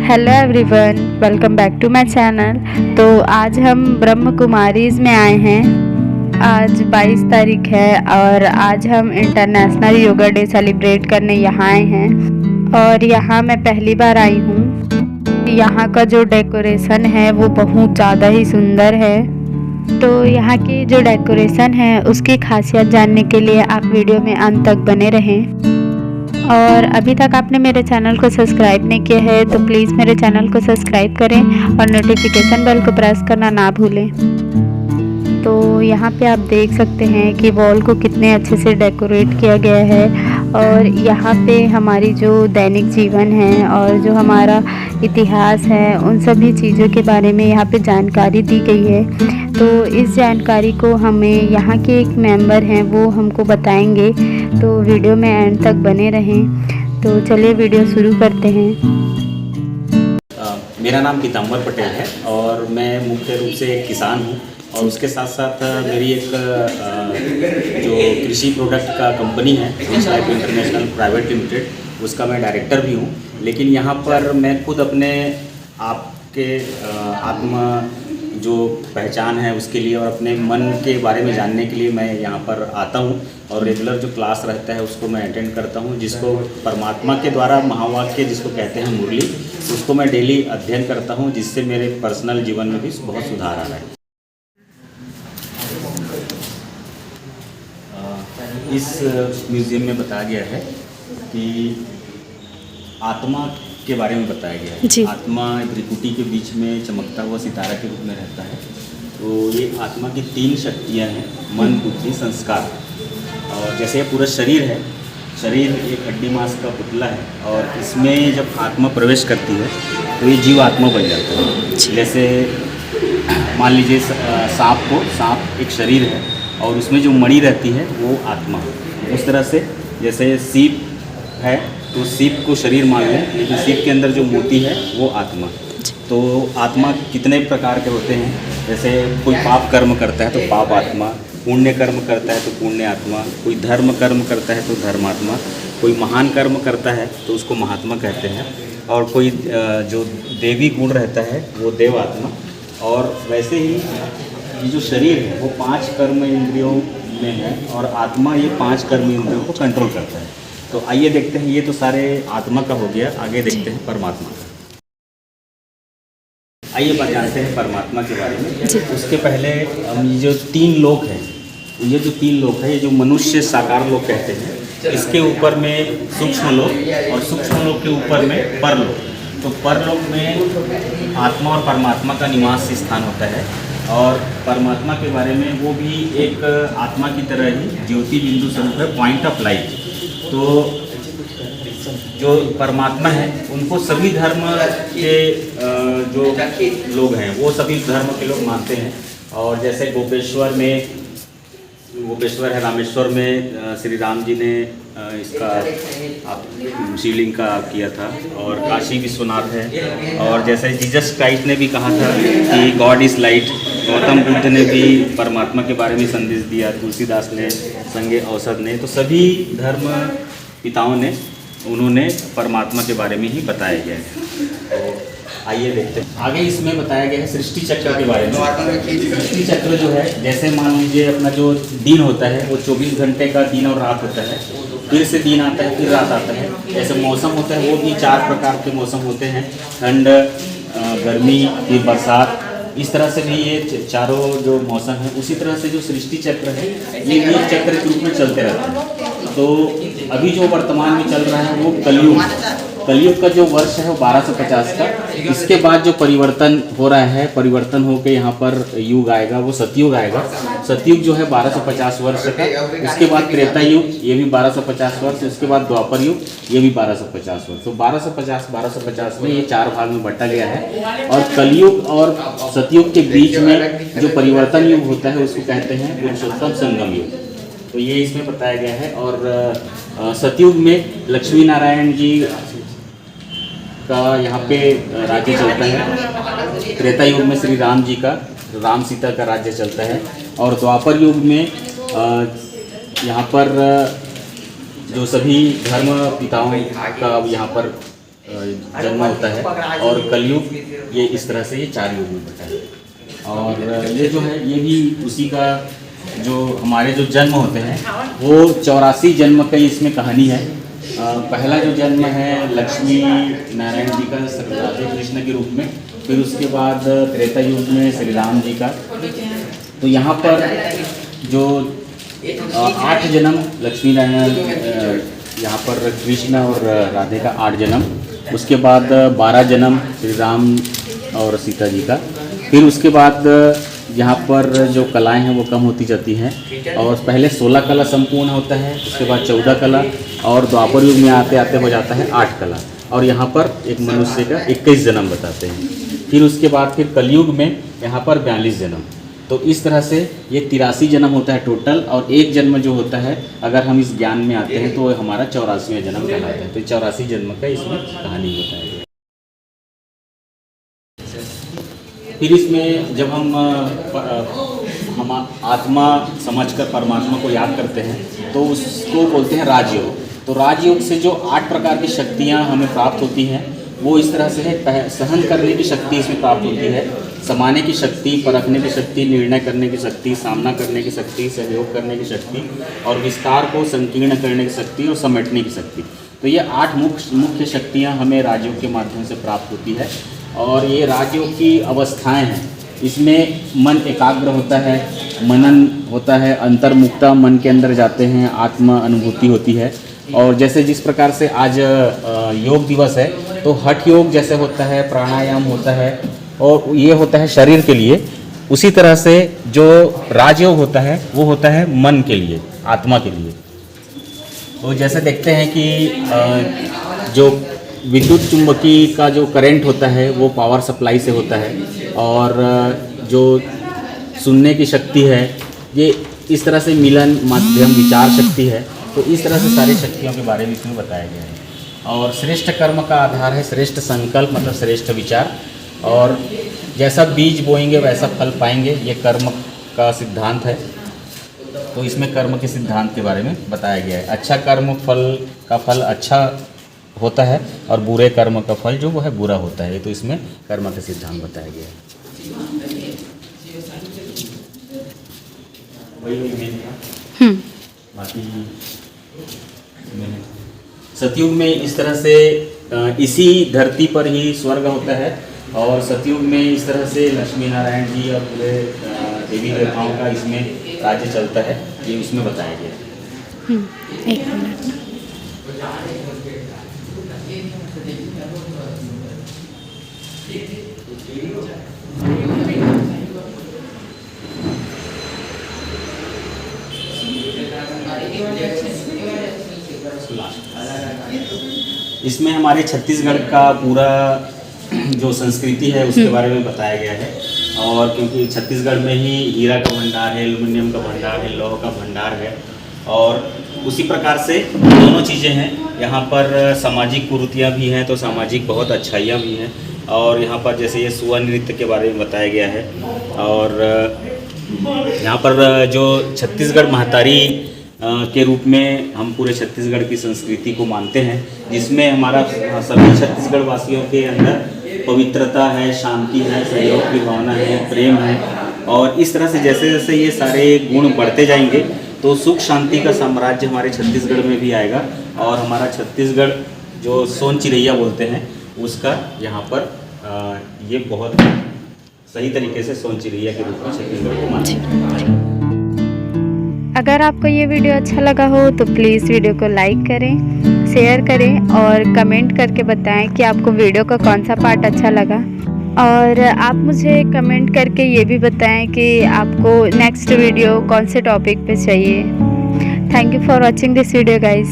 Hello everyone, welcome back to my channel. तो आज हम ब्रह्म कुमारीज में आए हैं। आज 22 तारीख है और आज हम इंटरनेशनल योगा डे सेलिब्रेट करने यहाँ आए हैं। और यहाँ मैं पहली बार आई हूँ। यहाँ का जो डेकोरेशन है वो बहुत ज़्यादा ही सुंदर है। तो यहाँ की जो डेकोरेशन है उसकी खासियत जानने के लिए आप वीडियो में अंत तक बने रहें। और अभी तक आपने मेरे चैनल को सब्सक्राइब नहीं किया है तो प्लीज़ मेरे चैनल को सब्सक्राइब करें और नोटिफिकेशन बेल को प्रेस करना ना भूलें। तो यहाँ पे आप देख सकते हैं कि वॉल को कितने अच्छे से डेकोरेट किया गया है। और यहाँ पे हमारी जो दैनिक जीवन है और जो हमारा इतिहास है उन सभी चीज़ों के बारे में यहाँ पे जानकारी दी गई है। तो इस जानकारी को हमें यहाँ के एक मेंबर हैं वो हमको बताएंगे। तो वीडियो में एंड तक बने रहें। तो चलिए वीडियो शुरू करते हैं। मेरा नाम पीताम्बर पटेल है और मैं मुख्य रूप से एक किसान हूँ और उसके साथ साथ मेरी एक जो कृषि प्रोडक्ट का कंपनी है लाइफ इंटरनेशनल प्राइवेट लिमिटेड, उसका मैं डायरेक्टर भी हूँ। लेकिन यहाँ पर मैं खुद अपने आप के आत्म जो पहचान है उसके लिए और अपने मन के बारे में जानने के लिए मैं यहाँ पर आता हूँ और रेगुलर जो क्लास रहता है उसको मैं अटेंड करता हूँ, जिसको परमात्मा के द्वारा महावाक्य जिसको कहते हैं मुरली, उसको मैं डेली अध्ययन करता हूँ, जिससे मेरे पर्सनल जीवन में भी बहुत सुधार आ रहा है। इस म्यूज़ियम में बताया गया है कि आत्मा के बारे में बताया गया है। आत्मा त्रिकुटी के बीच में चमकता हुआ सितारा के रूप में रहता है। तो ये आत्मा की 3 शक्तियाँ हैं, मन, बुद्धि, संस्कार। और जैसे ये पूरा शरीर है, शरीर एक हड्डी मांस का पुतला है और इसमें जब आत्मा प्रवेश करती है तो ये जीव आत्मा बन जाता है। जैसे मान लीजिए सांप एक शरीर है और उसमें जो मणि रहती है वो आत्मा है। उस तरह से जैसे सीप है तो सीप को शरीर मान लें, लेकिन सीप के अंदर जो मोती है वो आत्मा। तो आत्मा कितने प्रकार के होते हैं, जैसे कोई पाप कर्म करता है तो पाप आत्मा, पुण्य कर्म करता है तो पुण्य आत्मा, कोई धर्म कर्म करता है तो धर्मात्मा, कोई महान कर्म करता है तो उसको महात्मा कहते हैं, और कोई जो देवी गुण रहता है वो देव आत्मा। और वैसे ही ये जो शरीर है वो 5 कर्म इंद्रियों में है और आत्मा ये 5 कर्म इंद्रियों को कंट्रोल करता है। तो आइए देखते हैं, ये तो सारे आत्मा का हो गया, आगे देखते हैं परमात्मा का। आइए बात जानते हैं परमात्मा के बारे में। उसके पहले हम ये जो 3 लोक हैं, ये जो 3 लोक है, ये जो मनुष्य साकार लोक कहते हैं, इसके ऊपर में सूक्ष्म लोक और सूक्ष्म लोक के ऊपर में परलोक। तो परलोक में आत्मा और परमात्मा का निवास स्थान होता है। और परमात्मा के बारे में वो भी एक आत्मा की तरह ही ज्योति बिंदु स्वरूप है, पॉइंट ऑफ लाइट। तो जो परमात्मा है उनको सभी धर्म के जो लोग हैं वो सभी धर्म के लोग मानते हैं। और जैसे गोपेश्वर है, रामेश्वर में श्री राम जी ने इसका शिवलिंग का किया था, और काशी विश्वनाथ है। और जैसे जीसस क्राइस्ट ने भी कहा था कि God is light, Gautam Buddha ने भी परमात्मा के बारे में संदेश दिया, तुलसीदास ने, संगे औसत ने, तो सभी धर्म पिताओं ने उन्होंने परमात्मा के बारे में ही बताया गया है। तो आइए देखते हैं आगे। इसमें बताया गया है सृष्टि चक्र के बारे में। सृष्टि चक्र जो है, जैसे मान लीजिए अपना जो दिन होता है वो 24 घंटे का दिन और रात होता है, फिर से दिन आता है फिर रात आता है। जैसे मौसम होता है वो भी 4 प्रकार के मौसम होते हैं, ठंड, गर्मी, फिर बरसात। इस तरह से भी ये चारों जो मौसम है, उसी तरह से जो सृष्टि चक्र है ये भी चक्र के रूप में चलते रहते हैं। तो अभी जो वर्तमान में चल रहा है वो कलयुग का जो वर्ष है वो 1250 का। इसके बाद जो परिवर्तन हो रहा है, परिवर्तन होकर यहाँ पर युग आएगा, वो सतयुग आएगा। सतयुग जो है 1250 वर्ष का। उसके बाद त्रेता युग, ये भी 1250 वर्ष। उसके बाद द्वापर युग, ये भी 1250 वर्ष। तो 1250 में ये 4 भाग में बंटा गया है। और कलयुग और सतयुग के बीच में जो परिवर्तन युग होता है उसको कहते हैं पुरुषोत्तम संगम युग। तो ये इसमें बताया गया है। और सतयुग में लक्ष्मी नारायण जी का यहाँ पे राज्य चलता है। त्रेता युग में श्री राम जी का, राम सीता का राज्य चलता है। और द्वापर युग में यहाँ पर जो सभी धर्म पिताओं का यहाँ पर जन्म होता है, और कलयुग ये इस तरह से ये 4 युग में बटा है। और ये जो है ये भी उसी का जो हमारे जो जन्म होते हैं वो 84 जन्म का इसमें कहानी है। पहला जो जन्म है लक्ष्मी नारायण जी का राधे कृष्ण के रूप में, फिर उसके बाद त्रेता युग में श्री राम जी का। तो यहाँ पर जो 8 जन्म लक्ष्मी नारायण, यहाँ पर कृष्ण और राधे का 8 जन्म, उसके बाद 12 जन्म श्री राम और सीता जी का, फिर उसके बाद यहाँ पर जो कलाएं हैं वो कम होती जाती हैं, और पहले 16 कला संपूर्ण होता है, उसके बाद 14 कला, और द्वापर युग में आते आते हो जाता है 8 कला, और यहाँ पर एक मनुष्य का 21 जन्म बताते हैं। फिर उसके बाद फिर कलयुग में यहाँ पर 42 जन्म। तो इस तरह से ये 83 जन्म होता है टोटल, और एक जन्म जो होता है अगर हम इस ज्ञान में आते हैं तो वो हमारा 84वां जन्म कहलाता है। तो 84 जन्म का इसमें कहानी होता है। फिर इसमें जब हम आत्मा समझकर परमात्मा को याद करते हैं तो उसको बोलते हैं राजयोग। तो राजयोग से जो 8 प्रकार की शक्तियाँ हमें प्राप्त होती हैं वो इस तरह से है। सहन करने की शक्ति इसमें प्राप्त होती है, समाने की शक्ति, परखने की शक्ति, निर्णय करने की शक्ति, सामना करने की शक्ति, सहयोग करने की शक्ति, और विस्तार को संकीर्ण करने की शक्ति और समेटने की शक्ति। तो ये 8 मुख्य शक्तियाँ हमें राजयोग के माध्यम से प्राप्त होती है। और ये राजयोग की अवस्थाएं हैं। इसमें मन एकाग्र होता है, मनन होता है, अंतर्मुक्ता मन के अंदर जाते हैं, आत्मा अनुभूति होती है। और जैसे जिस प्रकार से आज योग दिवस है तो हठ योग जैसे होता है, प्राणायाम होता है, और ये होता है शरीर के लिए, उसी तरह से जो राजयोग होता है वो होता है मन के लिए, आत्मा के लिए। तो जैसे देखते हैं कि जो विद्युत चुंबकी का जो करंट होता है वो पावर सप्लाई से होता है, और जो सुनने की शक्ति है ये इस तरह से मिलन माध्यम विचार शक्ति है। तो इस तरह से सारी शक्तियों के बारे में इसमें बताया गया है। और श्रेष्ठ कर्म का आधार है श्रेष्ठ संकल्प, मतलब श्रेष्ठ विचार, और जैसा बीज बोएंगे वैसा फल पाएंगे, ये कर्म का सिद्धांत है। तो इसमें कर्म के सिद्धांत के बारे में बताया गया है। अच्छा कर्म फल का फल अच्छा होता है, और बुरे कर्म का फल जो वो है बुरा होता है। तो इसमें कर्म का सिद्धांत बताया गया है। बाकी सतयुग में इस तरह से इसी धरती पर ही स्वर्ग होता है, और सतयुग में इस तरह से लक्ष्मी नारायण जी और पूरे देवी देवताओं का इसमें राज्य चलता है, ये उसमें बताया गया है। एक मिनट। इसमें हमारे छत्तीसगढ़ का पूरा जो संस्कृति है उसके बारे में बताया गया है। और क्योंकि छत्तीसगढ़ में ही हीरा का भंडार है, एल्युमिनियम का भंडार है, लौह का भंडार है, और उसी प्रकार से दोनों चीज़ें हैं। यहाँ पर सामाजिक कुरीतियाँ भी हैं तो सामाजिक बहुत अच्छाइयाँ भी हैं। और यहाँ पर जैसे ये सुआ नृत्य के बारे में बताया गया है। और यहाँ पर जो छत्तीसगढ़ महतारी के रूप में हम पूरे छत्तीसगढ़ की संस्कृति को मानते हैं, जिसमें हमारा सभी छत्तीसगढ़ वासियों के अंदर पवित्रता है, शांति है, सहयोग की भावना है, प्रेम है। और इस तरह से जैसे जैसे ये सारे गुण बढ़ते जाएंगे तो सुख शांति का साम्राज्य हमारे छत्तीसगढ़ में भी आएगा। और हमारा छत्तीसगढ़ जो सोन चिरैया बोलते हैं उसका यहाँ पर ये बहुत सही तरीके से सोन चिरैया के रूप में छत्तीसगढ़ को मानते हैं। अगर आपको ये वीडियो अच्छा लगा हो तो प्लीज़ वीडियो को लाइक करें, शेयर करें और कमेंट करके बताएं कि आपको वीडियो का कौन सा पार्ट अच्छा लगा। और आप मुझे कमेंट करके ये भी बताएं कि आपको नेक्स्ट वीडियो कौन से टॉपिक पे चाहिए। Thank you for watching this video guys.